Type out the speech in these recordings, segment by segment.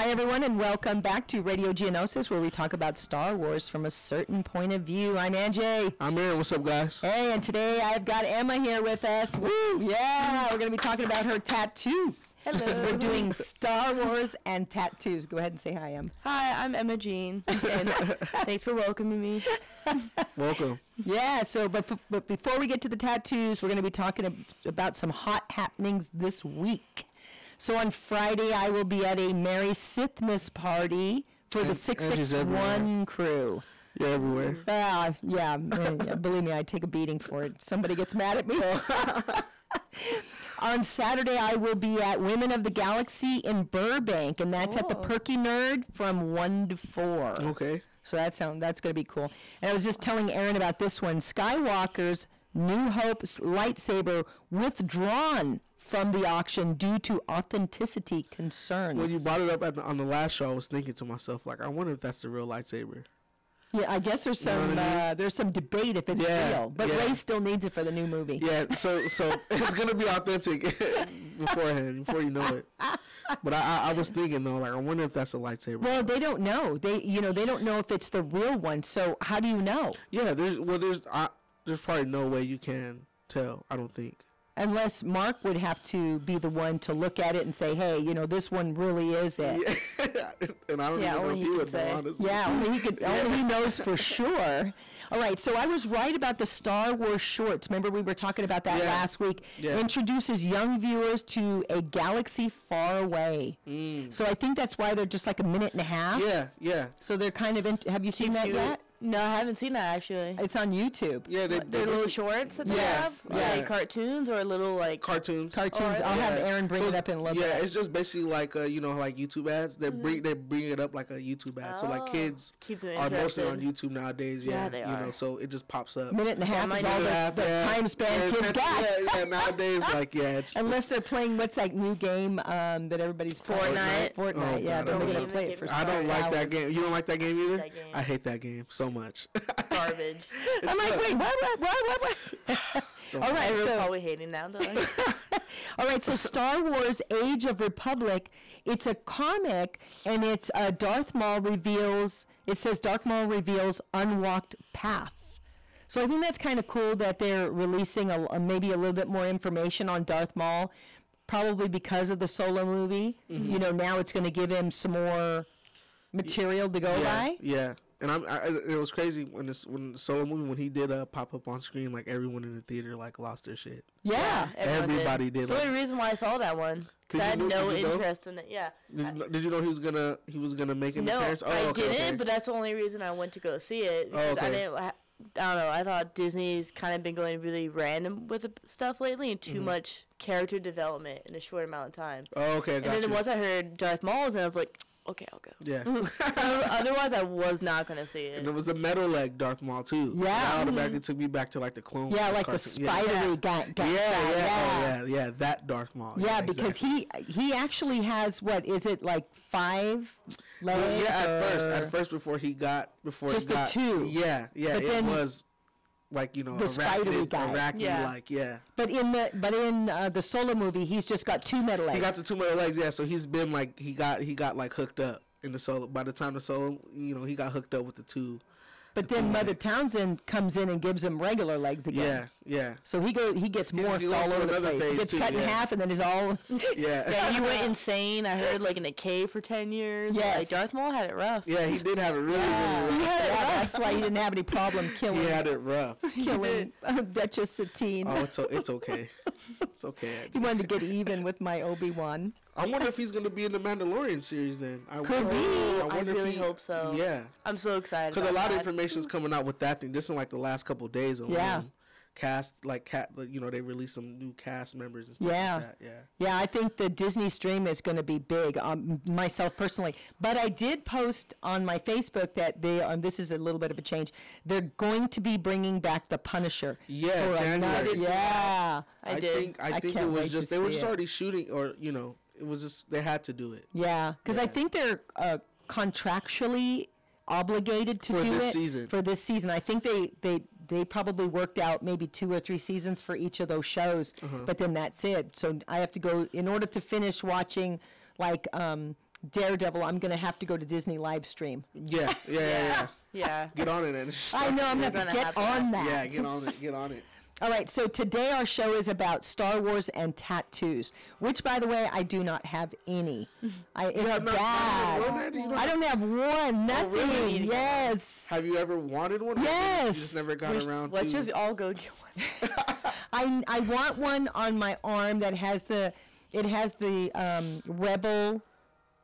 Hi, everyone, and welcome back to Radio Geonosis, where we talk about Star Wars from a certain point of view. I'm Anjay. I'm Aaron. What's up, guys? Hey, and today I've got Emma here with us. Woo! Yeah, we're going to be talking about her tattoo. Hello. Because we're doing Star Wars and tattoos. Go ahead and say hi, Em. Hi, I'm Emma Jean, and thanks for welcoming me. Welcome. Yeah, so but before we get to the tattoos, we're going to be talking about some hot happenings this week. So on Friday, I will be at a Merry Sithmas party for the 661 crew. You're everywhere. Yeah, believe me, I take a beating for it. Somebody gets mad at me. On Saturday, I will be at Women of the Galaxy in Burbank, and that's at the Perky Nerd from 1 to 4. Okay. So that's going to be cool. And I was just telling Aaron about this one. Skywalker's New Hope's lightsaber withdrawn from the auction due to authenticity concerns. When you brought it up on the last show, I was thinking to myself, like, I wonder if that's the real lightsaber. Yeah, I guess there's some there's some debate if it's real, but Ray still needs it for the new movie. Yeah, so it's gonna be authentic before you know it. But I was thinking though, like, I wonder if that's a lightsaber. Well, they don't know. They don't know if it's the real one. So how do you know? Yeah, there's probably no way you can tell. I don't think. Unless Mark would have to be the one to look at it and say, hey, this one really is it. Yeah. And I don't even know if he would know, honestly. Yeah, only he knows for sure. All right, so I was right about the Star Wars shorts. Remember we were talking about that last week? Yeah. Introduces young viewers to a galaxy far away. So I think that's why they're just like a minute and a half. Yeah. So they're kind of, have you seen that yet? No, I haven't seen that actually. It's on YouTube. Yeah, they're little shorts that they have. Like cartoons or little like cartoons. I'll have Aaron bring it up in a little bit. Yeah, it's just basically like like YouTube ads. They bring it up like a YouTube ad. So like kids are mostly on YouTube nowadays. Yeah, they are. So it just pops up. Minute and a half is all the time span kids got. Yeah, nowadays it's unless they're playing what's that new game that everybody's playing. Fortnite. Yeah, they're gonna play it for 6 hours. I don't like that game. You don't like that game either? I hate that game so much. Garbage. I'm like, wait, what? All right, we're probably hating now, though. All right, so Star Wars: Age of Republic. It's a comic, and it's Darth Maul reveals. It says Darth Maul reveals unwalked path. So I think that's kind of cool that they're releasing maybe a little bit more information on Darth Maul, probably because of the Solo movie. Mm-hmm. Now it's going to give him some more material to go by. Yeah. And it was crazy when the Solo movie, when he did pop up on screen, like everyone in the theater like lost their shit. Yeah, everybody did. It's the only reason why I saw that one, because I had no interest in it. Yeah. Did you know he was gonna make an appearance? No, I didn't. But that's the only reason I went to go see it. Because I didn't. I don't know. I thought Disney's kind of been going really random with the stuff lately, and too much character development in a short amount of time. Oh, okay. And then once I heard Darth Maul's, and I was like, okay, I'll go. Yeah. Otherwise, I was not going to see it. And there was the metal leg Darth Maul, too. Yeah. That automatically took me back to, like, the Clone Wars. Yeah, like cartoon. The spidery guy. Yeah, that Darth Maul. Yeah, because he actually has, what, is it like 5 legs? Well, at first before he got... Just the 2. Yeah, but it was... Like, the spidery guy. But in the Solo movie, he's just got 2 metal legs. He got the 2 metal legs, yeah. So he's been like he got like hooked up in the Solo. By the time the Solo, he got hooked up with the 2. But then Mother Townsend comes in and gives him regular legs again. Yeah. So he gets morphed all over the place. He gets cut in half and then he's all... Yeah, he went insane. I heard, like, in a cave for 10 years. Yes. Like, Darth Maul had it rough. Yeah, he did have it really rough. That's why he didn't have any problem killing... He had it rough. Killing Duchess Satine. Oh, it's okay. It's okay. He wanted to get even with my Obi-Wan. I wonder if he's going to be in the Mandalorian series then. Could be. I really hope so. Yeah. I'm so excited. Because a lot of information is coming out with that thing. Just in like the last couple of days alone. Yeah. They released some new cast members and stuff like that. Yeah, I think the Disney stream is going to be big, myself personally. But I did post on my Facebook that this is a little bit of a change. They're going to be bringing back The Punisher. Yeah, January. I did. I think it was just, they were just already shooting, or, it was just, they had to do it. Yeah, because I think they're contractually obligated to do it for this season. I think they probably worked out maybe 2 or 3 seasons for each of those shows, but then that's it. So I have to go, in order to finish watching like Daredevil, I'm going to have to go to Disney live stream. Yeah. Get on it and I know, I'm going to get on that. Yeah, get on it. All right, so today our show is about Star Wars and tattoos, which, by the way, I do not have any. It's bad. I don't have one, nothing. Oh, really? Yes. Have you ever wanted one? Yes. You just never got around to it? Let's just all go get one. I want one on my arm that has the Rebel,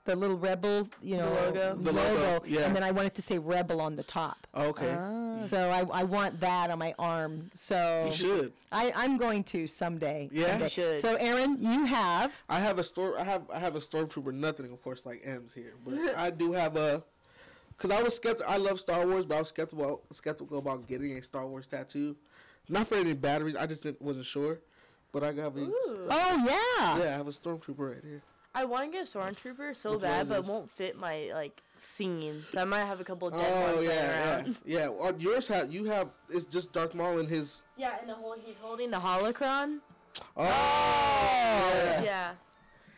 the little Rebel, the logo. The logo, yeah. And then I want it to say Rebel on the top. Okay. So I want that on my arm. So you should. I'm going to someday. Yeah, someday. You should. So Aaron, you have. I have a stormtrooper. Nothing, of course, like M's here, but I do have a. Because I was skeptical. I love Star Wars, but I was skeptical about getting a Star Wars tattoo. Not for any bad reason. I just wasn't sure. But I got a. Oh yeah. Yeah, I have a stormtrooper right here. I want to get a stormtrooper so bad, but it won't fit my scene. So I might have a couple of dead ones around. Yeah. On yours, it's just Darth Maul and his. Yeah, and he's holding the holocron. Oh. Yeah.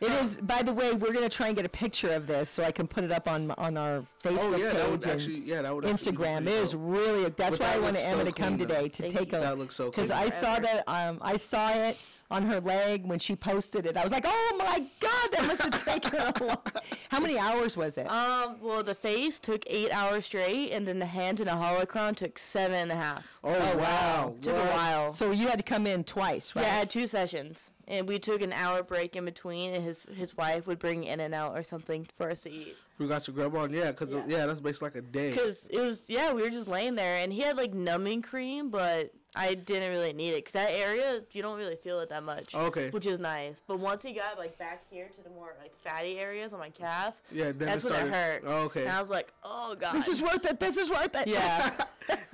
It is. By the way, we're gonna try and get a picture of this so I can put it up on our Facebook page and Instagram. It is really. That's why I wanted Emma to come today to take a. That looks so cool. Because I saw that. I saw it on her leg when she posted it. I was like, oh my God, that must have taken her a long. How many hours was it? Well, the face took 8 hours straight, and then the hands and the holocron took 7.5. Oh wow. Took a while. So you had to come in twice, right? Yeah, I had 2 sessions. And we took an hour break in between, and his wife would bring in and out or something for us to eat. We got to grub on, because that's basically like a day. Because it was, we were just laying there, and he had numbing cream, but I didn't really need it. Because that area, you don't really feel it that much. Okay. Which is nice. But once he got back here to the more fatty areas on my calf, then that's when it hurt. Oh, okay. And I was like, oh God. This is worth it. This is worth it. Yeah.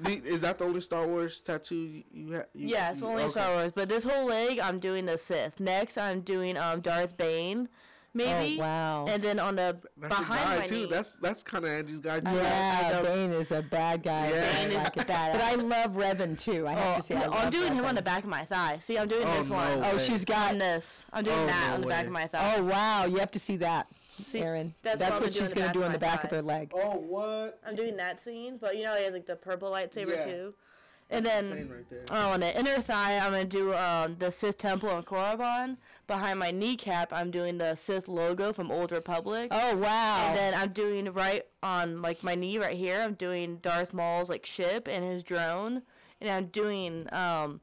Is that the only Star Wars tattoo you have? Yeah, it's only Star Wars. But this whole leg, I'm doing the Sith. Next, I'm doing Darth Bane. Maybe. Oh, wow. And then on the behind my too. knee. That's kind of Andy's guy too. Yeah, Bane is a bad guy. Yeah. Bane is bad. But I love Revan too. I have to say, I'm doing him on the back of my thigh. See, I'm doing this one. Oh, she's got this. I'm doing that on the back of my thigh. Oh wow, you have to see that. See, Aaron, that's what she's going to do on the back of her leg. Oh, what? I'm doing that scene, but he has the purple lightsaber too. And that's then right there. On the inner thigh, I'm going to do the Sith Temple and Korriban. Behind my kneecap, I'm doing the Sith logo from Old Republic. Oh, wow. And then I'm doing right on my knee right here, I'm doing Darth Maul's ship and his drone. And I'm doing Darth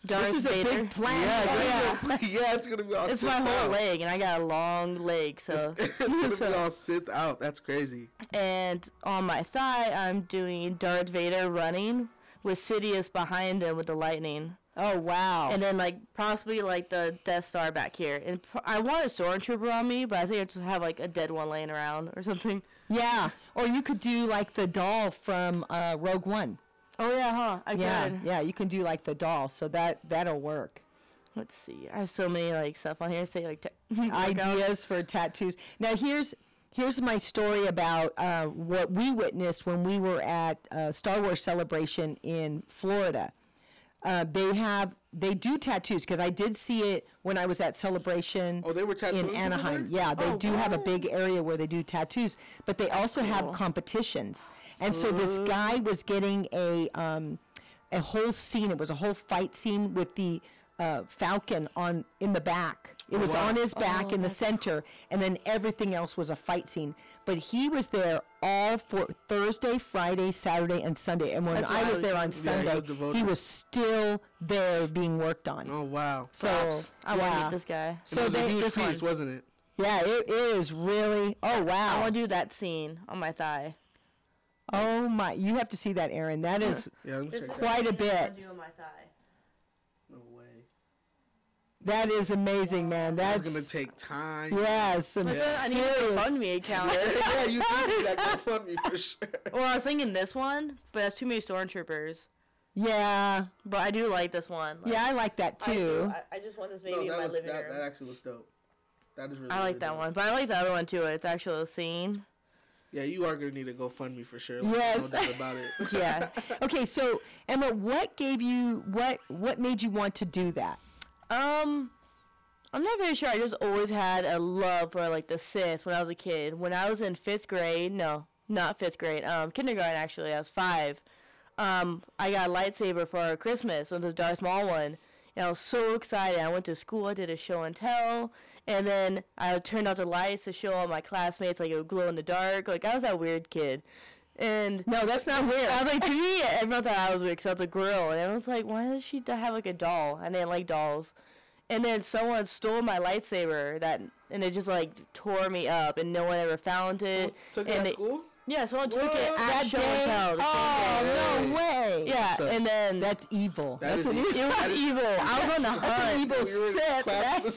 This is Vader. a big plan. Yeah, it's going to be all It's my whole leg, and I got a long leg, so. It's going to be all Sith out. That's crazy. And on my thigh, I'm doing Darth Vader running with Sidious behind him with the lightning. Oh, wow. And then, possibly, the Death Star back here. And I want a Stormtrooper on me, but I think I just have, a dead one laying around or something. Yeah. Or you could do, the doll from Rogue One. Oh, yeah, huh? I could. Yeah, you can do, the doll, so that'll work. Let's see. I have so many, stuff on here. Say, ideas for tattoos. Now, here's my story about what we witnessed when we were at Star Wars Celebration in Florida. They do tattoos because I did see it when I was at Celebration. Oh, they were tattooing in Anaheim. Yeah, they do have a big area where they do tattoos, but they also have competitions. And so this guy was getting a whole scene. It was a whole fight scene with the Falcon in the back. It was on his back in the center, and then everything else was a fight scene. But he was there all for Thursday, Friday, Saturday, and Sunday. And when I was there on Sunday, he was still there being worked on. Oh, wow. So I want to meet this guy. So it was a huge piece, wasn't it? Yeah, it is really. Oh, wow. I want to do that scene on my thigh. Oh, my. You have to see that, Aaron. That is quite a bit. That is amazing, man. That's going to take time. Yes. I need a GoFundMe account. Yeah, you do need that GoFundMe for sure. Well, I was thinking this one, but that's too many Stormtroopers. Yeah. But I do like this one. I like that too. I just want this maybe in my living room. That actually looks dope. That is really I like that one. But I like the other one too. It's actually a scene. Yeah, you are going to need a GoFundMe for sure. Yes. No doubt about it. Yeah. Okay, so Emma, what made you want to do that? I'm not very sure. I just always had a love for like the Sith when I was a kid. When I was in 5th grade, no, not 5th grade, kindergarten actually, I was 5. I got a lightsaber for Christmas, it was the Darth Maul one. And I was so excited. I went to school, I did a show and tell, and then I turned out the lights to show all my classmates, like it would glow in the dark. Like, I was that weird kid. And no, that's not weird. I was like, to me, everyone thought I was weird because I was a girl. And everyone was like, why does she have like a doll? I didn't like dolls. And then someone stole my lightsaber, and it just like tore me up, and no one ever found it. Took it at school? Yeah, someone took it at show and tell. Oh, no way. Yeah, and then that's evil. It was evil. I was on the hunt. That's an evil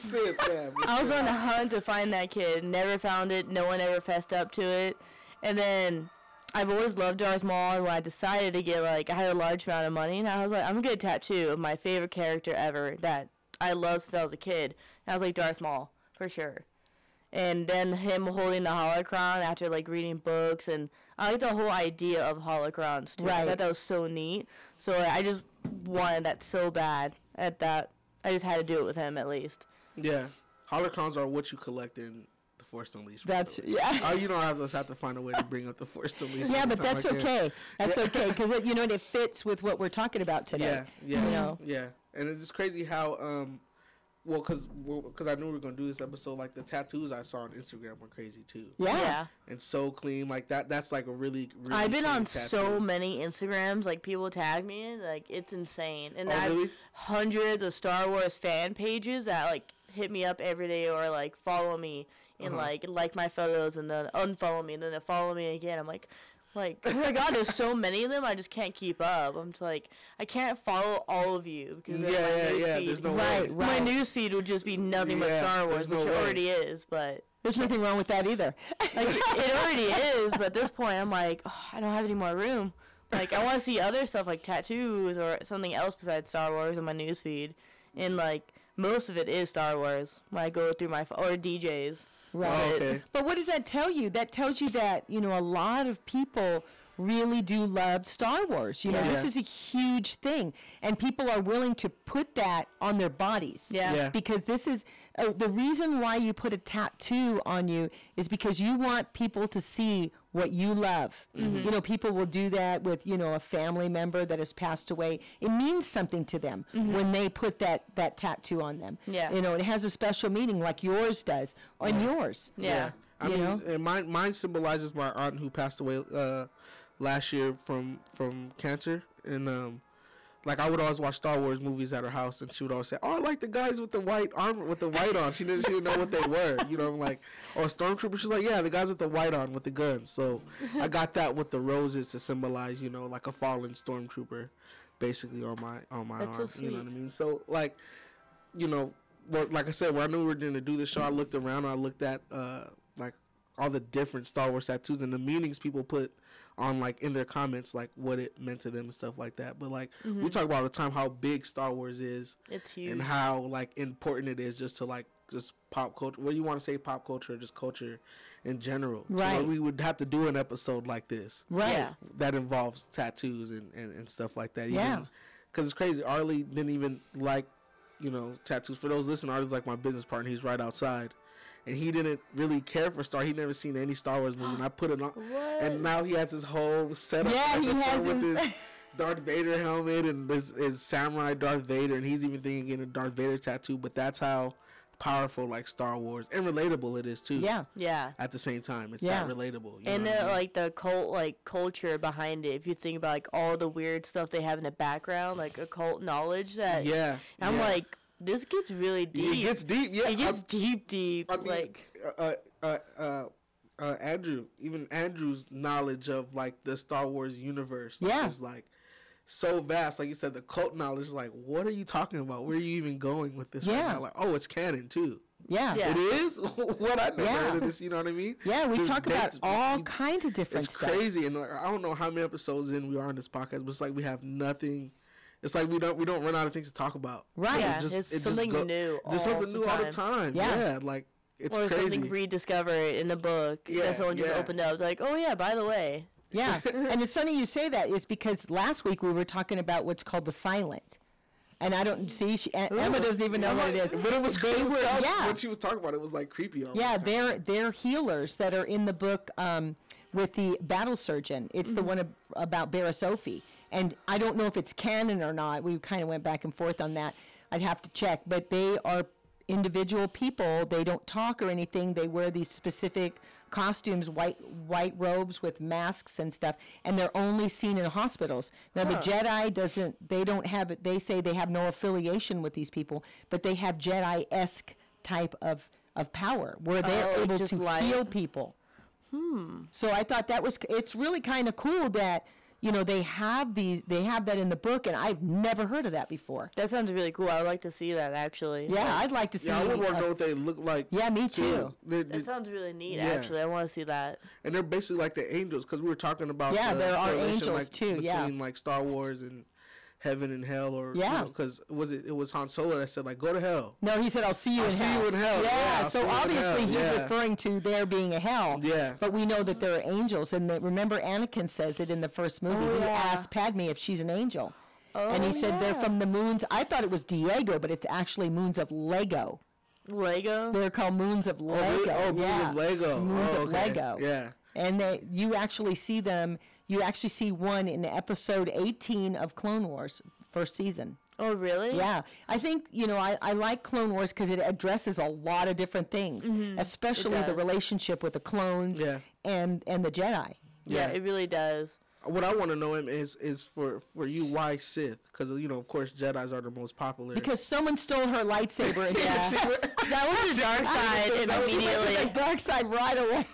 Sith. I was on the hunt to find that kid. Never found it. No one ever fessed up to it. And then I've always loved Darth Maul, and when I decided to get I had a large amount of money, and I was like, I'm gonna get a tattoo of my favorite character ever that I loved since I was a kid. And I was like, Darth Maul, for sure. And then him holding the holocron after, reading books. And I like the whole idea of holocrons, too. Right. I thought that was so neat. So I just wanted that so bad at that. I just had to do it with him, at least. Yeah. Holocrons are what you collect in The Force Unleashed. That's, yeah. Oh, you know, I just have to find a way to bring up The Force Unleashed. Yeah, but that's okay. That's okay, because, it fits with what we're talking about today. Yeah. Yeah. And it's crazy how, because I knew we were going to do this episode, the tattoos I saw on Instagram were crazy, too. Yeah. And so clean. That's, a really, really I've been on tattoo. so many Instagrams, people tag me in, it's insane. And I have really? hundreds of Star Wars fan pages that, hit me up every day or, follow me and, like my photos and then unfollow me and then they follow me again. I'm like, oh my God, there's so many of them, I just can't keep up. I'm just I can't follow all of you because there's no way. My news feed would just be nothing but Star Wars, which it already is, but there's nothing wrong with that either. It already is, but at this point I'm I don't have any more room. I want to see other stuff like tattoos or something else besides Star Wars on my news feed, and most of it is Star Wars when I go through my or DJs. Right. Oh, okay. But what does that tell you? That tells you that, a lot of people really do love Star Wars. This is a huge thing. And people are willing to put that on their bodies. Yeah. Because this is, the reason why you put a tattoo on you is because you want people to see what you love. Mm-hmm. People will do that with, a family member that has passed away. It means something to them when they put that tattoo on them. Yeah. It has a special meaning like yours does on yours. Yeah. I mean, and mine symbolizes my aunt who passed away last year from cancer, and I would always watch Star Wars movies at her house, and she would always say, "Oh, I like the guys with the white armor, with the white on." She didn't know what they were, or Stormtrooper. She's like, "Yeah, the guys with the white on with the guns." So I got that with the roses to symbolize, like a fallen Stormtrooper, basically on my That's arm. So you know what I mean? So like I said, when I knew we were going to do this show, I looked around, and I looked at all the different Star Wars tattoos and the meanings people put on in their comments, what it meant to them and stuff like that. But we talk about all the time how big Star Wars is. It's huge. And how important it is just to just pop culture. What do you want to say, pop culture, or just culture in general? Right. So we would have to do an episode like this. Right. Yeah. That involves tattoos and stuff like that. Yeah. Because it's crazy. Arlie didn't even like, tattoos. For those listening, Arlie's my business partner. He's right outside. And he didn't really care for Star. He'd never seen any Star Wars movie. And I put it on. What? And now he has his whole setup. Yeah, he has with his Darth Vader helmet and his samurai Darth Vader. And he's even thinking getting a Darth Vader tattoo. But that's how powerful Star Wars and relatable it is too. Yeah. Yeah. At the same time, it's that relatable. And the cult culture behind it. If you think about all the weird stuff they have in the background, occult knowledge that. Yeah. I'm this gets really deep. It gets deep. Yeah. It gets deep. I mean, Andrew's knowledge of the Star Wars universe is so vast. Like you said, the cult knowledge is what are you talking about? Where are you even going with this right now? Oh, it's canon too. Yeah. It is? What? I never heard of this, you know what I mean? Yeah, we talk about all kinds of different stuff. It's crazy, and I don't know how many episodes in we are on this podcast, but it's we have nothing. It's we don't run out of things to talk about. Right. Yeah, it's something new. There's something new all the time. Yeah, it's or crazy. Or something rediscovered in a book that someone just opened up. Oh yeah, by the way. Yeah, and it's funny you say that. It's because last week we were talking about what's called the silent. And I don't see Emma doesn't even know what it is. But it was creepy. Yeah. When she was talking about it, it was like creepy. Yeah, they're healers that are in the book with the battle surgeon. It's the one about Barasofi. And I don't know if it's canon or not. We kind of went back and forth on that. I'd have to check. But they are individual people. They don't talk or anything. They wear these specific costumes, white robes with masks and stuff, and they're only seen in hospitals. Now the Jedi they say they have no affiliation with these people, but they have Jedi-esque type of power where they're able to heal people. So I thought it's really kind of cool that they have that in the book, and I've never heard of that before. That sounds really cool. I would like to see that, actually. Yeah, I'd like to see. Yeah, I would want to know what they look like. Yeah, me too. That sounds really neat, actually. I want to see that. And they're basically like the angels, because we were talking about there are angels like, too. Between like Star Wars and heaven and hell, or because it was Han Solo that said like go to hell. No, he said I'll see you in hell. Yeah, so obviously he's referring to there being a hell. Yeah. But we know that there are angels, and remember Anakin says it in the first movie. He asked Padme if she's an angel, and he said they're from the moons. I thought it was Diego, but it's actually moons of Lego. Lego? They're called moons of Lego. Moons of Lego. Moons of Lego. Yeah. And you actually see them. You actually see one in episode 18 of Clone Wars, first season. Oh, really? Yeah. I think, I like Clone Wars because it addresses a lot of different things, especially the relationship with the clones and the Jedi. Yeah, it really does. What I want to know is for you, why Sith? Because, of course, Jedis are the most popular. Because someone stole her lightsaber. And that was the dark side immediately. The dark side right away.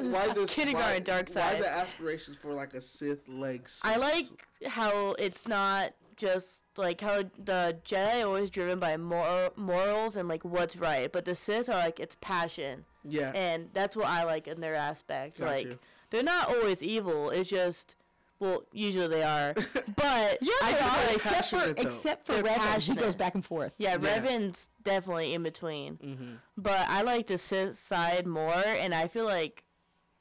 Why this kindergarten dark side? Why the aspirations for like a Sith legs? I like how it's not just like how the Jedi are always driven by morals and like what's right, but the Sith are like it's passion. Yeah. And that's what I like in their aspect. Got you. They're not always evil. It's just. Well, usually they are, but except for Revan. He goes back and forth. Yeah, Revan's definitely in between. But I like the Sith side more, and I feel like,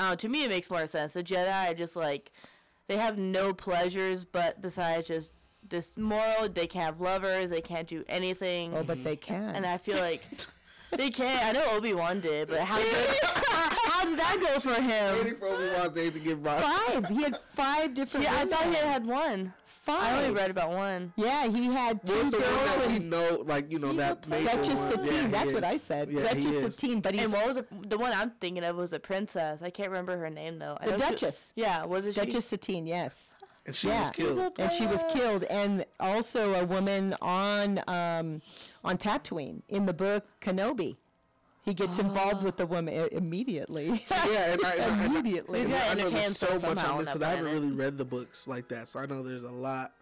to me it makes more sense. The Jedi are just like, they have no pleasures, but besides just this moral, they can't have lovers, they can't do anything. Oh, but they can. And I feel like they can. I know Obi-Wan did, but how did that go for him? Waiting for Obi-Wan's days to get by. 5. He had 5 different. Yeah, I thought he had 1. 5. I only read about 1. Yeah, he had 2 What's the one that we girls. know, like, that maple Duchess one? Satine. Yeah, That's he what I is. said. Yeah, Duchess Satine. But he's And what was the one I'm thinking of was a princess. I can't remember her name though. the Duchess. Yeah, was it Duchess Satine. Yes. And she was killed. And she was killed, and also a woman on Tatooine in the book Kenobi. He gets involved with the woman immediately. Yeah, and Immediately. I know entertain there's so much somehow on on this because that I haven't planet. really read the books like that, so I know there's a lot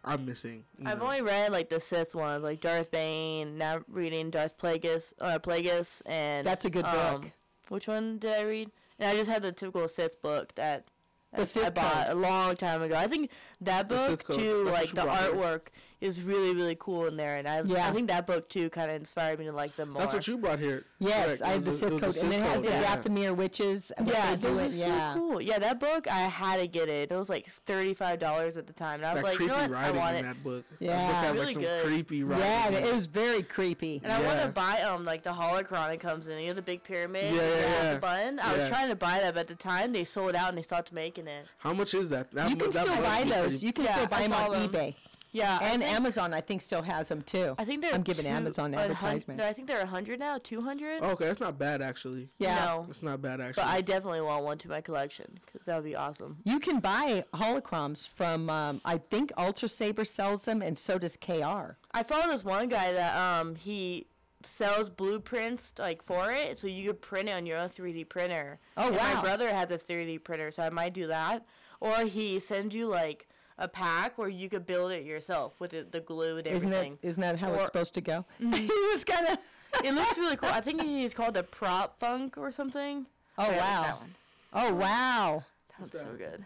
I'm missing. I've only read like the Sith ones, like Darth Bane. Now reading Darth Plagueis, and That's a good book. Which one did I read? And I just had the typical Sith book that The I Sith bought Code. a long time ago. I think that The Sith book Code. too, That's what like you the brought here. artwork is really really cool in there, and I think that book too kind of inspired me to like them more. That's what you brought here. Yes, Correct. I have the It was Sith Code, and it has the Dathomir witches. And what Yeah, they do those it. are so Yeah. cool. Yeah, that book I had to get it. It was like $35 at the time, and I was That like, you creepy know what, I writing want in it. that book. Yeah. That book has Really like some good. creepy writing. Yeah, in it was very creepy. And I want Yeah. to buy like the holocron it comes in. The big pyramid. Yeah, and yeah. the button. I Yeah. was trying to buy that, but at the time they sold out and they stopped making it. How much is that? You can still buy those. You can Yeah, still buy I them saw on them. eBay. Yeah, And Amazon, I think, still has them too. I think they're. I'm giving Amazon advertisement. No, I think they're 100 now. 200. Okay, that's not bad actually. Yeah. No, That's not bad actually. but I definitely want one to my collection because that would be awesome. You can buy holochroms from, I think Ultra Saber sells them, and so does KR. I follow this one guy that he sells blueprints like for it, so you could print it on your own 3D printer. Oh, And wow. My brother has a 3D printer, so I might do that. Or he sends you like a pack where you could build it yourself with the glue and everything. Isn't that how Or- it's supposed to go? He was kind of. It looks really cool. I think he's called a prop funk or something. Oh, I like wow. that one. Oh, wow. That's What's so that? good.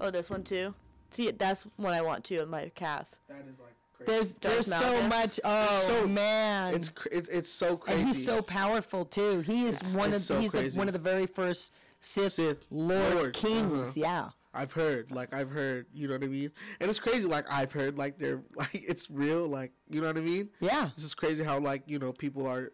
Oh, this one too. See, that's what I want too on my calf. that is like crazy. There's so Malgus. much. Oh, so- man. It's so crazy. And he's so powerful too. He is It's one of so he's crazy. one of the very first Sith Sith Lord Lord, kings. uh-huh. Yeah. I've heard, you know what I mean? And it's crazy, like, I've heard, like, they're, like, it's real, like, you know what I mean? Yeah. This is crazy how, like, you know, people are,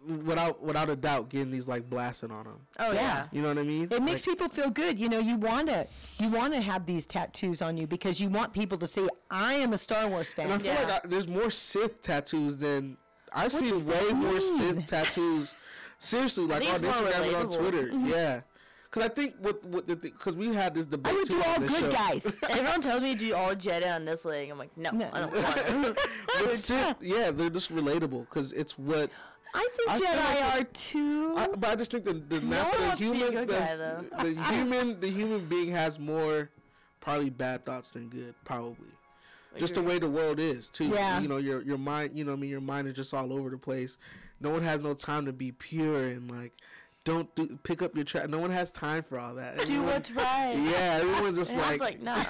without a doubt, getting these, like, blasting on them. Oh, yeah. You know what I mean? It makes people feel good. You know, you want to have these tattoos on you because you want people to say, I am a Star Wars fan. And I feel like there's more Sith tattoos than, I've seen does way that more mean? Sith tattoos. Seriously, like, on think it's more Instagram and on relatable. Twitter. Yeah. Because I think because we had this debate I would too do on all this good show. guys. Everyone tells me to do all Jedi on this leg. I'm like, no. I don't want to. But Sith, yeah, they're just relatable because it's what. I think I feel Jedi like are too. But I just think the one the wants to be a human good guy, though. the human being has more probably bad thoughts than good, probably. Just the Agree. way the world is too. Yeah. You know, your mind. You know, what I mean, your mind is just all over the place. No one has no time to be pure and like. Don't pick up your trash. No one has time for all that. Do Everyone- what's right. Yeah, everyone's just And I like, was like, nah.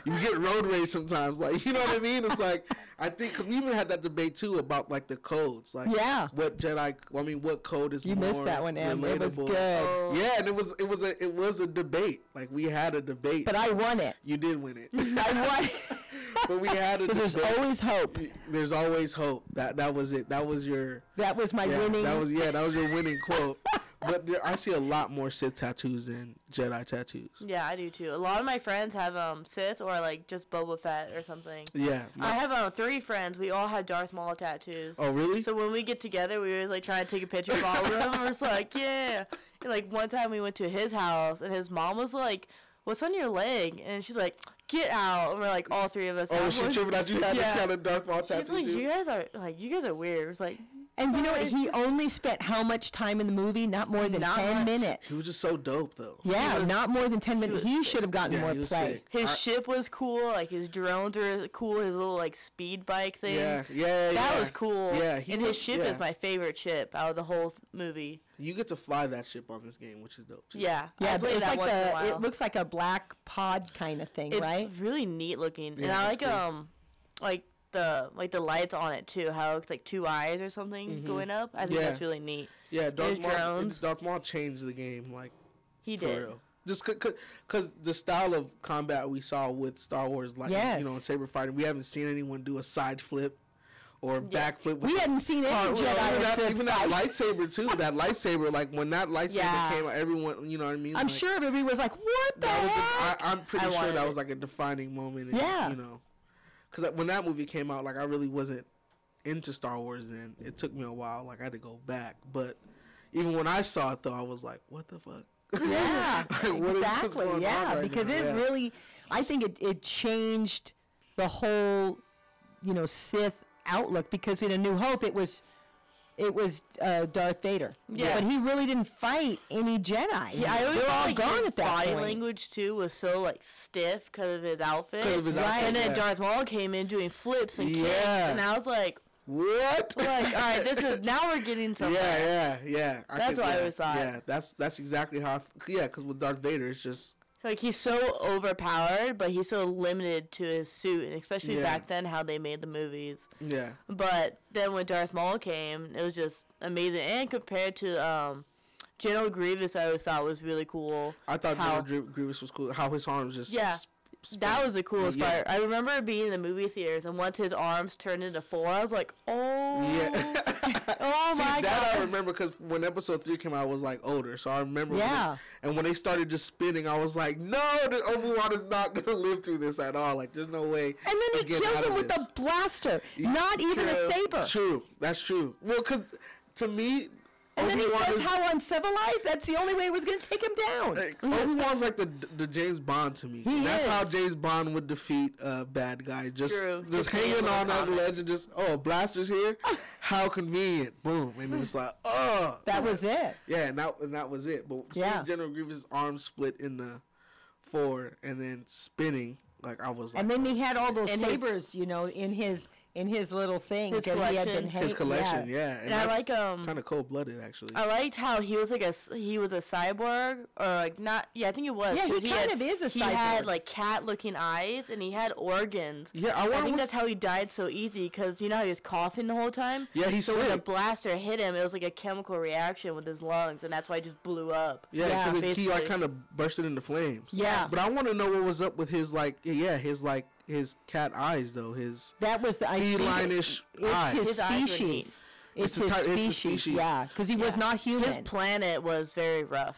you get road rage sometimes. Like, you know what I mean? It's like, I think, because we even had that debate too about like the codes. Like, Yeah. what Jedi, I mean, what code is You more missed that one, Em. It was relatable. good. Oh. Yeah, and it was a debate. Like, we had a debate. But I won it. You did win it. I won it. But we had a Because debate. there's always hope. There's always hope. That was it. That was your. That was my Yeah, winning. that was your winning quote. But I see a lot more Sith tattoos than Jedi tattoos. Yeah, I do too. A lot of my friends have Sith or like just Boba Fett or something. Yeah. I have 3 friends. We all have Darth Maul tattoos. Oh, really? So when we get together, we always like try to take a picture of all of them. We're just like, yeah. And, like one time we went to his house and his mom was like, "What's on your leg?" And she's like, "Get out!" And we're like, all 3 of us. Oh, have was she one. tripping out? You had Yeah. this kind of Darth Maul She's tattoo like, too? you guys are weird. It's like, And you know what? He only spent how much time in the movie? Not more than Not 10 much. minutes. He was just so dope, though. Yeah, was- not more than 10 minutes. was He sick. should have gotten Yeah, more he was play. sick. his ship was cool. Like his drones were cool. His little like speed bike thing. Yeah. That was cool. Yeah, and his ship is my favorite ship out of the whole movie. You get to fly that ship on this game, which is dope, too. Yeah. Yeah, I but play it's that like once in a while. it looks like a black pod kind of thing, It's right? really neat looking. Yeah, And I it's like the lights on it too, how it's like 2 eyes or something going up. I think Yeah. that's really neat. Yeah, There's drones. Darth Maul changed the game, like, He for did. real. Just because the style of combat we saw with Star Wars, like, Yes. you know, in saber fighting, we haven't seen anyone do a side flip or a backflip. We hadn't seen any Even Jedi that, to that fight. lightsaber, too. That lightsaber, like, when that lightsaber Yeah. came out, everyone, you know what I mean? I'm Like, sure everybody was like, what the that was heck? I'm pretty I sure wanted that it. was like a defining moment. Yeah. You know, because when that movie came out, like I really wasn't into Star Wars then. It took me a while. Like I had to go back. But even when I saw it though, I was like, what the fuck? Yeah, Like, what is- what's exactly. going on Yeah, right because now? it Yeah. really, I think it changed the whole, you know, Sith outlook. Because in A New Hope, it was Darth Vader. Yeah. but he really didn't fight any Jedi. Yeah, I always They're felt all like gone his at that body point. language too was so like stiff because of his outfit. 'Cause of his outfit, And then yeah. Darth Maul came in doing flips and kicks, Yeah. and I was like, What? all right, this is now we're getting somewhere. Yeah. That's what I always thought. Yeah, that's exactly how. Because with Darth Vader, it's just. Like he's so overpowered, but he's so limited to his suit, and especially Yeah. back then how they made the movies. Yeah. But then when Darth Maul came, it was just amazing. And compared to General Grievous, I always thought was really cool. I thought How- General Grievous was cool. How his arms just. Yeah. That was the coolest Yeah. part. I remember being in the movie theaters, and once his arms turned into 4, I was like, oh, Yeah. oh See, my that I god. remember because when episode 3 came out, I was like older, so I remember. Yeah. And when they started just spinning, I was like, no, Obi-Wan is not gonna live through this at all. Like, there's no way. And then he's he getting kills out him of with this. a blaster, not even a True. saber. True, that's true. Well, because to me, And then he Obi-Wan says is. how uncivilized. That's the only way it was going to take him down. Obi-Wan's like the James Bond to me. He That's how is. James Bond would defeat a bad guy. Just True. just Just hanging name on a that comic. ledge and just, oh, a blaster's here? How convenient. Boom. And it's like, oh. That was it. Yeah, and that was it. But Yeah. seeing General Grievous' arms split in the 4 and then spinning, like I was like, And then he had all those And his- sabers, you know, in his in his little thing His that he had been collection. His collection, Yeah. yeah. And I like kind of cold blooded actually. I liked how he was like he was a cyborg or like not. Yeah, I think it was. Yeah, 'cause he kind of is a He cyborg. had like cat-looking eyes and he had organs. Yeah, I think was- that's how he died so easy because you know how he was coughing the whole time. Yeah, he's so when the sick. blaster hit him, it was like a chemical reaction with his lungs, and that's why he just blew up. Yeah, Yeah, because he basically. like kind of bursted into flames. Yeah. But I want to know what was up with his his cat eyes though. His That was the feline-ish eyes. It's his His eyes were species. neat. It's It's his the species. species. Yeah, because he was Yeah. not His human. planet was very rough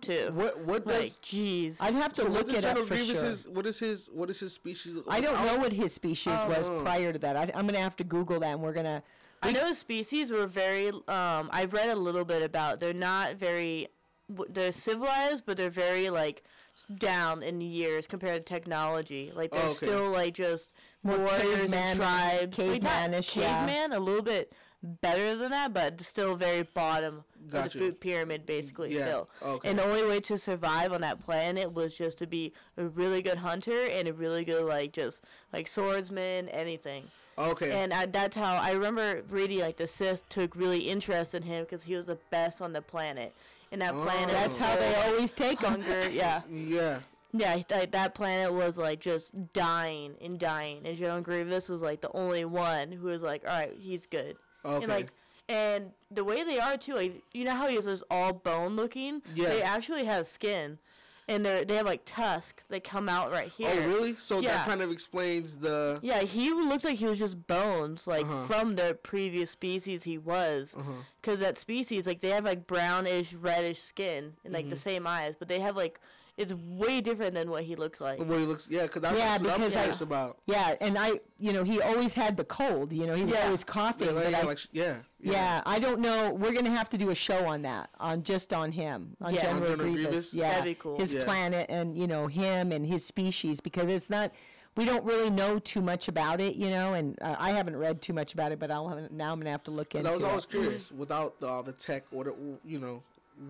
too. what Like, does jeez. I'd have to so look what it does up for sure. what is his species? I don't know what his species was Oh. prior to that. I'm gonna have to Google that, and we're gonna. I know species were very. I've read a little bit about. They're not very. They're civilized, but they're very like down in years compared to technology. Like they're Oh, okay. still like just More warriors caveman- and tribes. Like, not cavemanish, yeah. caveman, a little bit better than that, but still very bottom of the Gotcha. food pyramid, basically. Yeah, Still, okay. and the only way to survive on that planet was just to be a really good hunter and a really good like swordsman, anything. Okay. And that's how I remember reading like the Sith took really interest in him because he was the best on the planet. And that planet, That's was how they full of always take 'em. hunger. Yeah, yeah. yeah. That planet was like just dying and dying. And General Grievous was like the only one who was like, all right, he's good. Okay. And the way they are too, like you know how he is all bone looking. Yeah. They actually have skin, and they have like tusks that come out right here. Oh, really? So Yeah. that kind of explains the. Yeah, he looked like he was just bones, like Uh-huh. from the previous species he was. Because that species, like, they have like brownish, reddish skin and like Mm-hmm. the same eyes, but they have like it's way different than what he looks like. What he looks, yeah, because Yeah, that's what I'm because curious about. Yeah, and he always had the cold. He was Yeah. always coughing. Yeah, but yeah. I don't know. We're gonna have to do a show on that, on him, on Yeah. General On General Grievous. Grievous? Yeah, That'd be cool. His Yeah. planet and him and his species, because it's not. We don't really know too much about it, and I haven't read too much about it. But now I'm gonna have to look into I was it. always curious. Without all the tech, what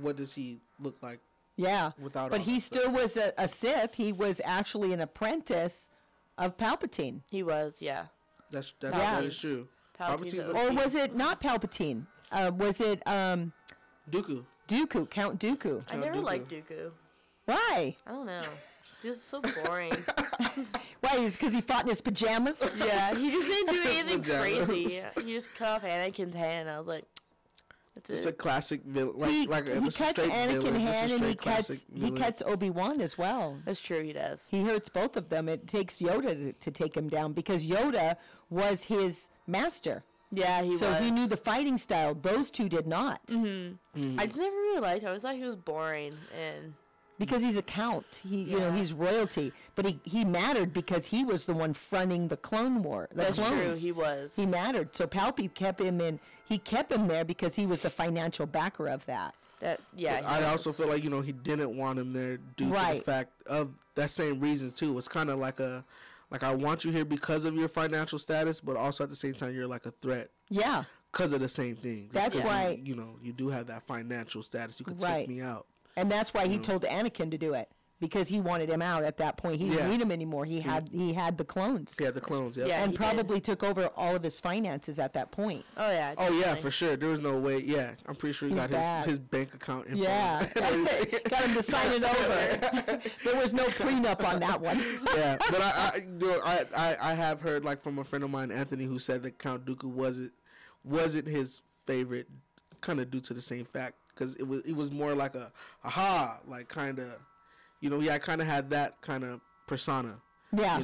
what does he look like? Yeah, without but all he that still was a Sith. He was actually an apprentice of Palpatine. He was, yeah. That Yeah. is true. Palpatine's Palpatine OG. Or was it not Palpatine? Was it Dooku. Dooku, Count Dooku? I never Dooku. liked Dooku. Why? I don't know. Just so boring. Why? Is because he fought in his pajamas? yeah, he just didn't do anything Pajamas. crazy. He just cut off Anakin's hand. I was like, that's It's it. a classic villain. he Like he this is cuts straight Anakin villain. This is hand and straight classic he villain. cuts Obi-Wan as well. That's true, he does. He hurts both of them. It takes Yoda to take him down because Yoda was his master. Yeah, he So was. he knew the fighting style. Those two did not. I just never realized. I always thought he was boring. And Because he's a count. Yeah. He's royalty. But he mattered because he was the one fronting the Clone War. The that's true, clones. he was. He mattered. So Palpy kept him in. He kept him there because he was the financial backer of that. Yeah. But I also feel like he didn't want him there due to the Right. fact of that same reason too. It's kind of like I want you here because of your financial status, but also at the same time you're like a threat Yeah. because of the same thing. Just That's 'cause why- you do have that financial status. You could Right. take me out. And that's why he told Anakin to do it. Because he wanted him out at that point. He didn't Yeah. need him anymore. He had the clones. Yeah, the clones. Yep. Yeah. And he probably took over all of his finances at that point. Oh, yeah. Oh yeah, definitely. for sure. There was no way. Yeah, I'm pretty sure he He's got bad. his bank account info. Yeah. and everything. Got him to sign it over. There was no prenup on that one. Yeah, but I have heard like from a friend of mine, Anthony, who said that Count Dooku wasn't his favorite, kind of due to the same fact, because it was more like like kind of, I kind of had that kind of persona. Yeah.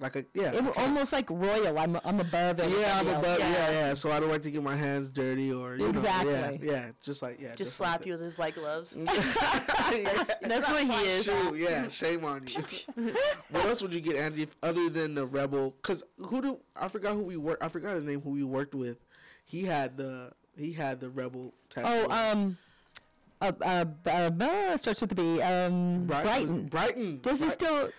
Like It was almost like royal. I'm above everybody Yeah, I'm else. above. Yeah. Yeah. So I don't like to get my hands dirty or Exactly. Yeah, just like Just slap you with his white gloves. Yeah. That's what he is. Shoot, yeah, shame on you. What else would you get, Andy, other than the Rebel? Because I forgot his name. Who we worked with, he had the Rebel tattoo. Starts with the B. Brighton. Brighton. Does he still?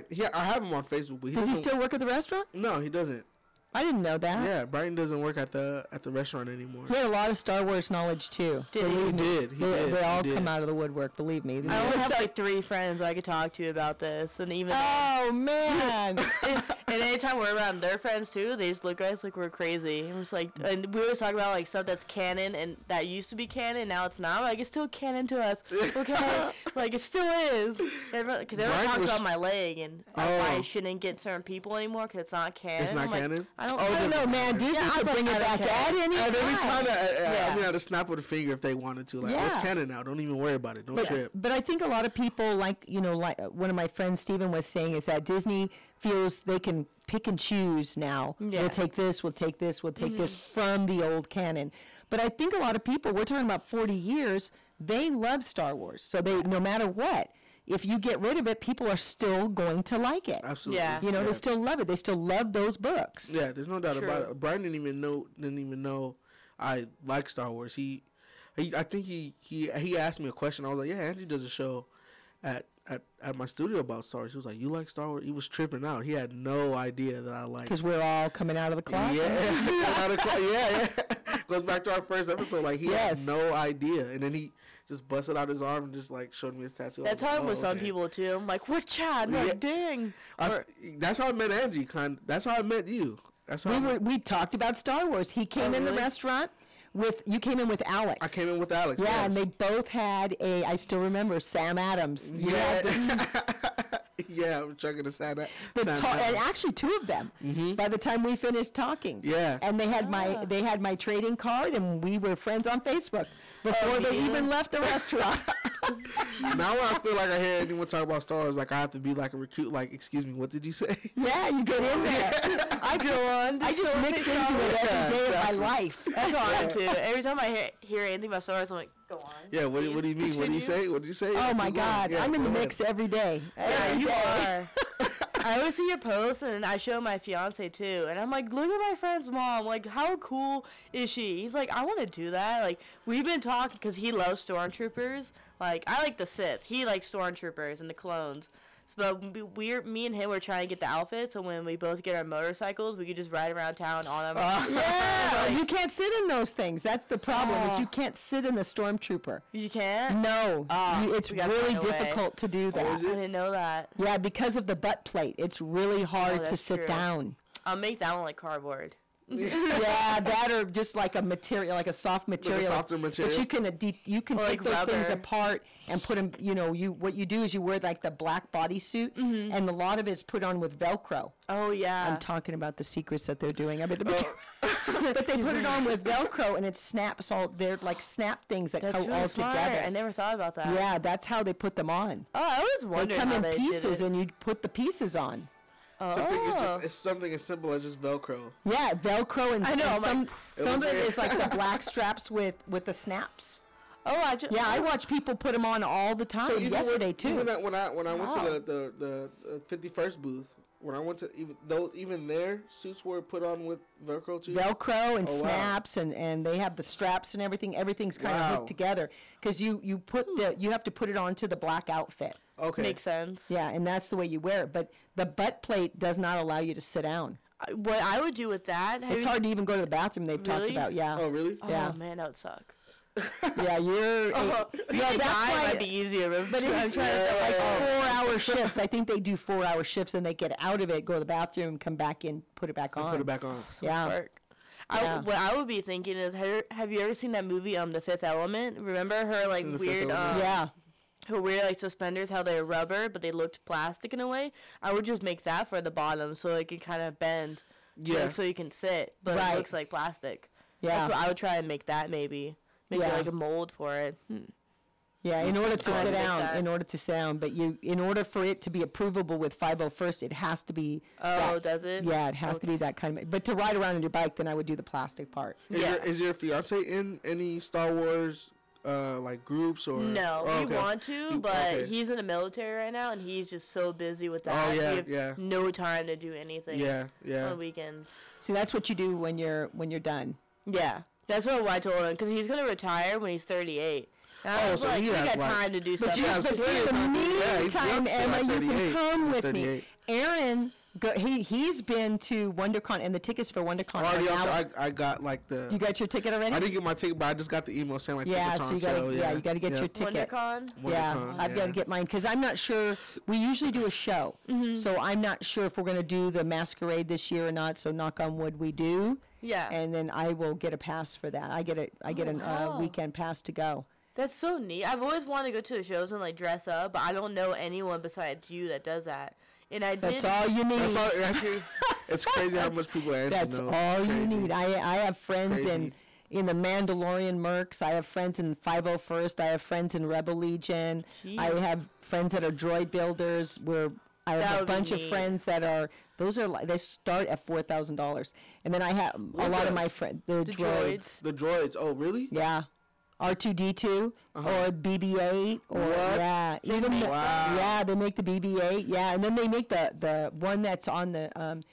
Yeah, I have him on Facebook, but Does he still work at the restaurant? No, he doesn't. I didn't know that. Yeah, Brian doesn't work at the restaurant anymore. He had a lot of Star Wars knowledge too. Did he? Believe me. He did. They all He did. come out of the woodwork. Believe me. I only have like 3 friends I could talk to about this, and even Oh man. and anytime we're around their friends too, they just look at us like we're crazy. And it's like, and we always talk about like stuff that's canon and that used to be canon, now it's not. Like it's still canon to us, okay? Like it still is. Because everyone Brian talks was- about my leg and why I shouldn't get certain people anymore because it's not canon. It's not I'm like, canon? I don't. Oh, I don't know, man. Disney could bring it back at any And every time. time, Yeah. I mean, I'd snap with a finger if they wanted to. Like, oh, it's Yeah. canon now. Don't even worry about it. Don't trip. But I think a lot of people, like one of my friends, Steven, was saying, is that Disney feels they can pick and choose now. Yeah. We'll take this, we'll take this, we'll take this from the old canon. But I think a lot of people, we're talking about 40 years, they love Star Wars. So they, no matter what, if you get rid of it, people are still going to like it. Absolutely. Yeah. You know, they still love it. They still love those books. Yeah, there's no doubt True. about it. Brian didn't even know I like Star Wars. I think he asked me a question. I was like, yeah, Angie does a show at my studio about Star Wars. He was like, you like Star Wars? He was tripping out. He had no idea that I like. Because we're all coming out of the closet. Yeah. Goes back to our first episode. Like he Yes. had no idea, and then he just busted out his arm and just like showed me his tattoo. That's I was how like, I'm with oh, some okay. people too. I'm like, what Chad? Like, Yeah. dang. That's how I met Angie. That's how I met you. That's how We talked about Star Wars. He came in the really? restaurant you came in with Alex. I came in with Alex. Yeah, yes. and they both had I still remember Sam Adams. You had Yeah, I'm chugging the Santa. and actually 2 of them. By the time we finished talking. Yeah. And they had my trading card, and we were friends on Facebook before they even left the restaurant. Now when I feel like I hear anyone talk about Star Wars, like I have to be like a recruit. Like, excuse me, what did you say? Yeah, you get in there. I just mix into it every day of my life. That's all I am too. Every time I hear anything about Star Wars, I'm like, go on. Yeah. What do you mean? What do you say? What did you say? Oh my Keep going. God, Yeah, I'm in go the ahead. mix every day. Yeah, Every you day. are. I always see your posts, and I show my fiance too, and I'm like, look at my friend's mom. Like, how cool is she? He's like, I want to do that. Like, we've been talking because he loves stormtroopers. Like, I like the Sith. He likes stormtroopers and the clones. So, but me and him were trying to get the outfit, so when we both get our motorcycles, we could just ride around town on them. Yeah, you can't sit in those things. That's the problem. Is you can't sit in the stormtrooper. You can't? No, it's we gotta really find a way. difficult to do that. I didn't know that. Yeah, because of the butt plate, it's really hard to that's sit true. down. I'll make that one like cardboard. Yeah, that or just like a material, like a soft material. softer material. But you can Or take like those things rubber. apart and put them. You know, what you do is you wear like the black bodysuit, and a lot of it's put on with Velcro. Oh, yeah. I'm talking about the secrets that they're doing. I mean, but they put it on with Velcro, and it snaps all. They're like snap things that That's go really all smart. together. I never thought about that. Yeah, that's how they put them on. Oh, I was They wondering come how in they pieces, did it. and you put the pieces on. It's something as simple as just Velcro. Yeah, Velcro and, I know, and I'm some like, some of it is like the black straps with the snaps. Oh, I just Yeah, I watch people put them on all the time. Yesterday too. Even when I went Wow. to the 51st booth, when I went to even their suits were put on with Velcro too. Velcro and Oh, wow. snaps and they have the straps and everything. Everything's kind of Wow. hooked together because you have to put it onto the black outfit. Okay. makes sense. Yeah, and that's the way you wear it. But the butt plate does not allow you to sit down. What I would do with that? It's hard to even go to the bathroom. They've talked Really? about. Yeah. Oh really? Oh Yeah. man, that would suck. Yeah, you're. Yeah, that's that why. might be easier. But I'm trying to like 4-hour shifts. I think they do 4-hour shifts and they get out of it, go to the bathroom, come back in, put it back on. Put it back on. Yeah. work. Yeah. What I would be thinking is, have you ever seen that movie, The Fifth Element? Remember her like The Fifth weird, Element. Yeah. her weird like suspenders, how they're rubber, but they looked plastic in a way. I would just make that for the bottom so it can kind of bend, Yeah. so you can sit, but Right. it looks like plastic. Yeah. That's what I would try and make that maybe. Make Yeah. it like a mold for it. Yeah, in order to I sit like down, that. in order to sit down, but in order for it to be approvable with 501st, it has to be. Oh, that- does it? Yeah, it has to be that kind of. But to ride around on your bike, then I would do the plastic part. Is your fiance in any Star Wars like groups or? No, Oh, we okay. want to, but okay. he's in the military right now, and he's just so busy with that. Oh, yeah, we have yeah. no time to do anything. Yeah, yeah. On weekends. See, that's what you do when you're done. Yeah, that's what I told him, because he's gonna retire when he's 38. And I Oh, was so like, he we has, got like- time to do But stuff. you has but plenty in of the time to do- yeah, he's meantime, young still Emma, at you can 38. come with me. 38. Aaron He's been to WonderCon, and the tickets for WonderCon. Already, are now, I got like the. you got your ticket already? I didn't get my ticket, but I just got the email saying like Yeah, tickets so on you gotta, sale. yeah, you got to get your ticket. WonderCon? Yeah, WonderCon, I've got to get mine because I'm not sure. We usually do a show, so I'm not sure if we're going to do the masquerade this year or not. So knock on wood, we do. Yeah. And then I will get a pass for that. I get a wow. weekend pass to go. That's so neat. I've always wanted to go to the shows and like dress up, but I don't know anyone besides you that does that. And I did. That's all you need. That's all. It's crazy how much people answer. That's no. all It's you crazy. need. I have friends crazy. in the Mandalorian Mercs. I have friends in 501st. I have friends in Rebel Legion. I Jeez. have friends that are droid builders. I That have a would be bunch of neat. friends that are. Those are they start at $4,000, and then I have a lot of my does? friends. The droids. The droids. Oh, really? Yeah. R2D2 or BB-8 or What? yeah, even the, Wow. yeah, they make the BB-8, yeah, and then they make the one that's on the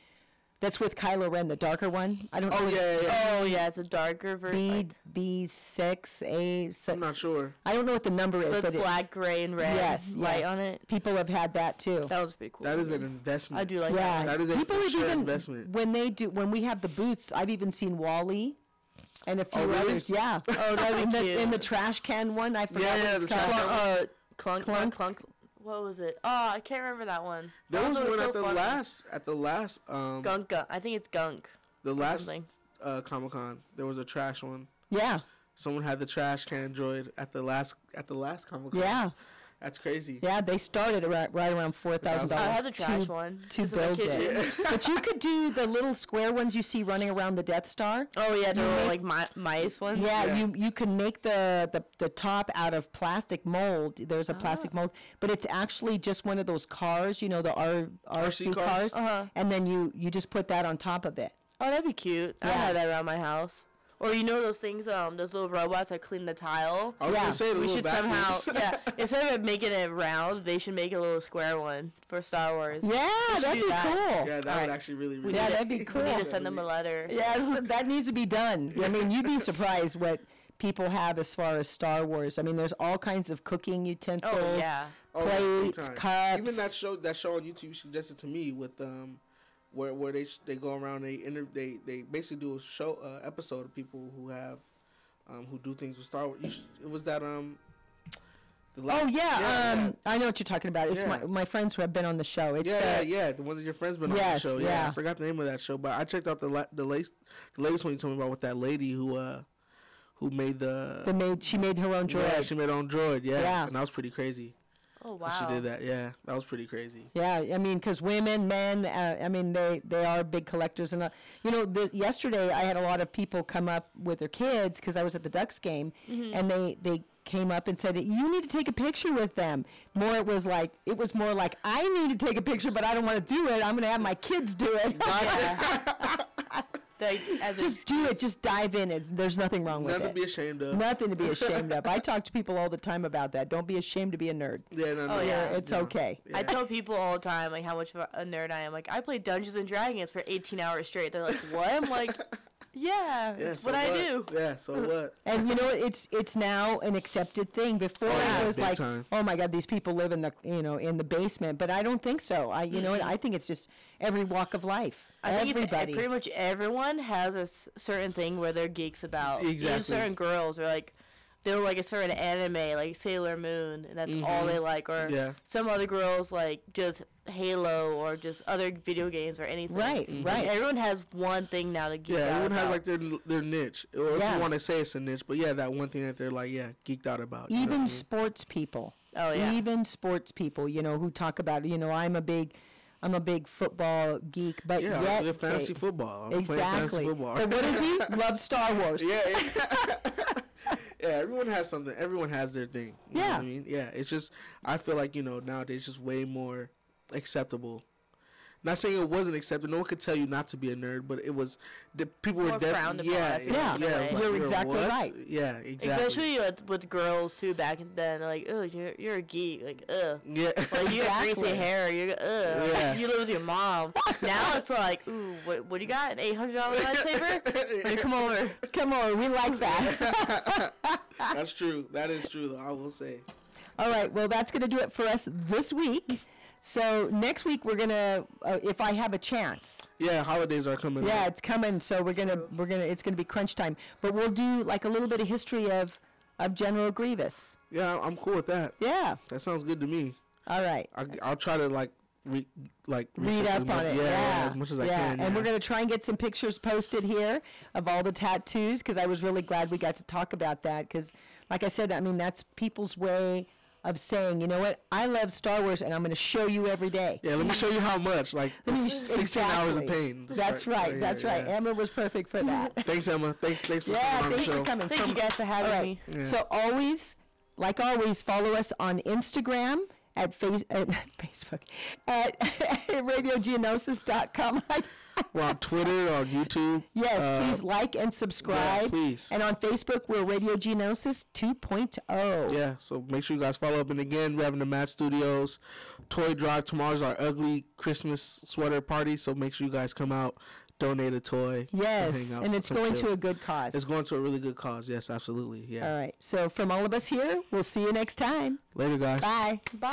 that's with Kylo Ren, the darker one. I don't know. Oh yeah. Oh yeah, it's a darker version. B6A. I'm not sure. I don't know what the number is, With but black, gray, and red yes, light yes. on it. People have had that too. That was pretty cool. That is an investment. I do like Yeah, that. That is a people for have sure even investment. when we have the booths. I've even seen Wally. And a few Oh, really? others, yeah. Oh, that'd be cute. In the trash can one, I forgot Yeah, what it's the trash called. can. Clunk, Clunk? clunk. What was it? Oh, I can't remember that one. There That was one one so at the funny. last Gunk. I think it's Gunk. the last something. Comic-Con. There was a trash one. Yeah, Someone had the trash can droid at the last Comic-Con. yeah. That's crazy. Yeah, they started right around $4,000. I had the trash one. to just in my build kitchen. it. But you could do the little square ones you see running around the Death Star. Oh yeah, the You little make- like mice ones. Yeah, Yeah. you can make the top out of plastic mold. There's a plastic mold, but it's actually just one of those cars, you know, the RC cars? cars, Uh-huh. and then you just put that on top of it. Oh, that'd be cute. I Yeah. have that around my house. Or you know those things, those little robots that clean the tile. I was Yeah. gonna say the We little should somehow, vacuums. yeah. Instead of making it round, they should make a little square one for Star Wars. Yeah, should that'd do be that. cool. Yeah, that Alright. would actually really. We Yeah, need that'd to, be cool. We need to send them a letter. Yes, that needs to be done. I mean, you'd be surprised what people have as far as Star Wars. I mean, there's all kinds of cooking utensils, Oh yeah. Oh, big plates, time. cups. Even that show on YouTube you suggested to me with where they go around they basically do a show episode of people who have who do things with Star Wars. It was that the last, Oh yeah, I know what you're talking about. It's Yeah. my friends who have been on the show. It's the ones that your friends been on Yes, the show. yeah. I forgot the name of that show, but I checked out the latest one you told me about with that lady who made she made her own droid. Yeah, she made her own droid. Yeah. And that was pretty crazy. Oh when wow. She did that. Yeah, that was pretty crazy. Yeah, I mean, because women, men, I mean, they are big collectors. And, you know, yesterday I had a lot of people come up with their kids because I was at the Ducks game, and they came up and said, you need to take a picture with them. It was more like, I need to take a picture, but I don't want to do it. I'm going to have my kids do it. Just do it. Just dive in. There's nothing wrong with Nothing it. to be ashamed of. Nothing to be ashamed of. I talk to people all the time about that. Don't be ashamed to be a nerd. Yeah, no. Oh, yeah. It's okay. I tell people all the time like how much of a nerd I am. Like I play Dungeons and Dragons for 18 hours straight. They're like, "What?" I'm like, "Yeah, it's so what I do." Yeah, so what? And you know, it's now an accepted thing. Before yeah, it was big like, time. oh my God, these people live in the in the basement. But I don't think so. You know what? I think it's just every walk of life. I think Everybody. pretty much everyone has a certain thing where they're geeks about. Even Exactly. certain girls are like, they're like a certain anime, like Sailor Moon, and that's all they like. Or Yeah. some other girls like just Halo or just other video games or anything. Right, right. Everyone has one thing now to geek Yeah, out everyone has about. like their niche, or if Yeah. you want to say it's a niche, but yeah, that one thing that they're like, geeked out about. You know what I Even mean? sports people. Oh, yeah. Even sports people. You know, who talk about I'm a big football geek, but Yeah, yet they're fantasy football. I'm playing fantasy exactly. football. But what is he? Loves Star Wars. yeah. Yeah, everyone has something. Everyone has their thing. You know Yeah. what I mean? Yeah, it's just, I feel like, nowadays it's just way more acceptable. Not saying it wasn't accepted. No one could tell you not to be a nerd, but it was, the people More were frowned definitely, upon, I feel Yeah. like, yeah. in a it was way. like, You're exactly what? right. Yeah, exactly. Especially with girls too back then, they're like, oh, you're a geek, like, ugh. Yeah. Like you got Exactly. greasy hair, you're ugh. Yeah. You live with your mom. Now it's like, ooh, what do you got? An $800 lightsaber? Like, come over. Come on, we like that. That's true. That is true, though, I will say. All right, well, that's going to do it for us this week. So next week we're gonna, if I have a chance. Yeah, holidays are coming. Yeah, up. it's coming. So it's gonna be crunch time. But we'll do like a little bit of history of General Grievous. Yeah, I'm cool with that. Yeah. That sounds good to me. All right. I'll try to read up on it. Yeah, as much as I yeah. can. And we're gonna try and get some pictures posted here of all the tattoos because I was really glad we got to talk about that because, like I said, I mean that's people's way of saying, you know what, I love Star Wars and I'm going to show you every day. Yeah, let me show you how much. Like, it's 16 hours of pain. That's right. That's right. Yeah. Emma was perfect for that. Thanks, Emma. Thanks for coming on the show. For coming. Thank you guys for having me. Yeah. So always, like always, follow us on Instagram at Facebook at radiogeonosis.com. We're on Twitter, on YouTube. Yes, please like and subscribe. Yeah, please. And on Facebook, we're Radio Geonosis 2.0. Yeah, so make sure you guys follow up. And again, we're having the Mad Studios toy drive. Tomorrow's our ugly Christmas sweater party, so make sure you guys come out, donate a toy. Yes, and it's going to a good cause. It's going to a really good cause. Yes, absolutely. Yeah. All right. So from all of us here, we'll see you next time. Later, guys. Bye. Bye.